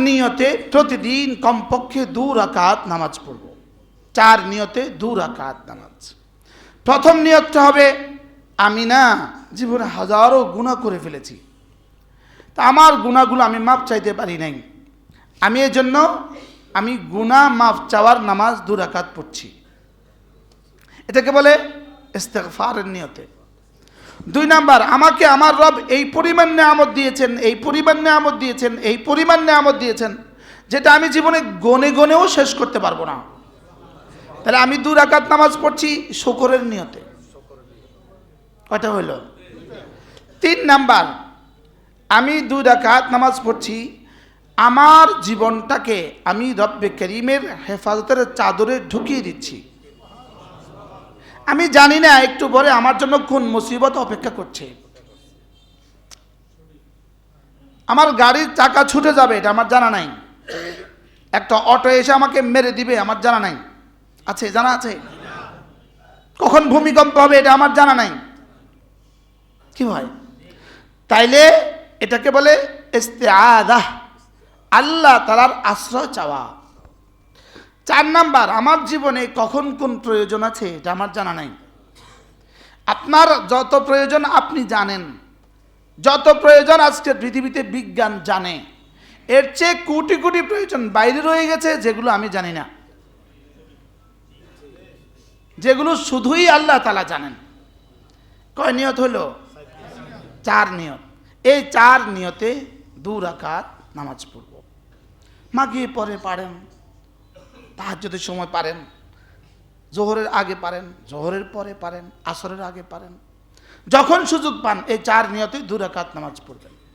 নিয়তে প্রতিদিন কমপক্ষে 2 রাকাত নামাজ পড়ব। 4 নিয়তে 2 রাকাত নামাজ। প্রথম নিয়তটা হবে আমি না জীবনে হাজারো গুনাহ করে ফেলেছি, তা আমার গুনাহগুলো আমি মাপ চাইতে পারি নাই, আমি এজন্য আমি গুনাহ মাফ চাওয়ার নামাজ 2 রাকাত পড়ছি। এটাকে বলে ইস্তিগফারের নিয়তে। 2 নাম্বার, আমাকে আমার রব এই পরিমাণ নেয়ামত দিয়েছেন, এই পরিমাণ নেয়ামত দিয়েছেন, এই পরিমাণ নেয়ামত দিয়েছেন, যেটা আমি জীবনে গনে গনেও শেষ করতে পারবো না। তাহলে আমি 2 রাকাত নামাজ পড়ছি শুকরের নিয়তে। কয়টা হইল? 3 নাম্বার, আমি 2 রাকাত নামাজ পড়ছি, আমার জীবনটাকে আমি রব্বে করিমের হেফাজতের চাদরে ঢুকিয়ে দিচ্ছি। আমি জানি না একটু পরে আমার জন্য কোন মুসিবত অপেক্ষা করছে। আমার গাড়ির চাকা ছুটে যাবে, এটা আমার জানা নাই। একটা অটো এসে আমাকে মেরে দিবে, আমার জানা নাই। আছে? জানা আছে? কখন ভূমিকম্প হবে, এটা আমার জানা নাই। কি হয়? তাইলে এটাকে বলে ইস্তিআযাহ, আল্লাহ তাআলার আশ্রয় চাওয়া। 4 নাম্বার, আমার জীবনে কখন কোন প্রয়োজন আছে এটা আমার জানা নাই। আপনার যত প্রয়োজন আপনি জানেন, যত প্রয়োজন আজকের পৃথিবীতে বিজ্ঞান জানে, এর চেয়ে কোটি কোটি প্রয়োজন বাইরে রয়ে গেছে যেগুলো আমি জানি না, যেগুলো শুধুই আল্লাহ তাআলা জানেন। কয় নিয়ত হলো? 4 নিয়ত। এই 4 নিয়তে 2 রাকাত নামাজ পড়ব। মাগরিব পরে পারেন, তাহাজ্জুদের সময় পারেন, জোহরের আগে পারেন, জোহরের পরে পারেন, আসরের আগে পারেন, যখন সুযোগ পান এই 4 নিয়তে 2 রাকাত নামাজ পড়বেন।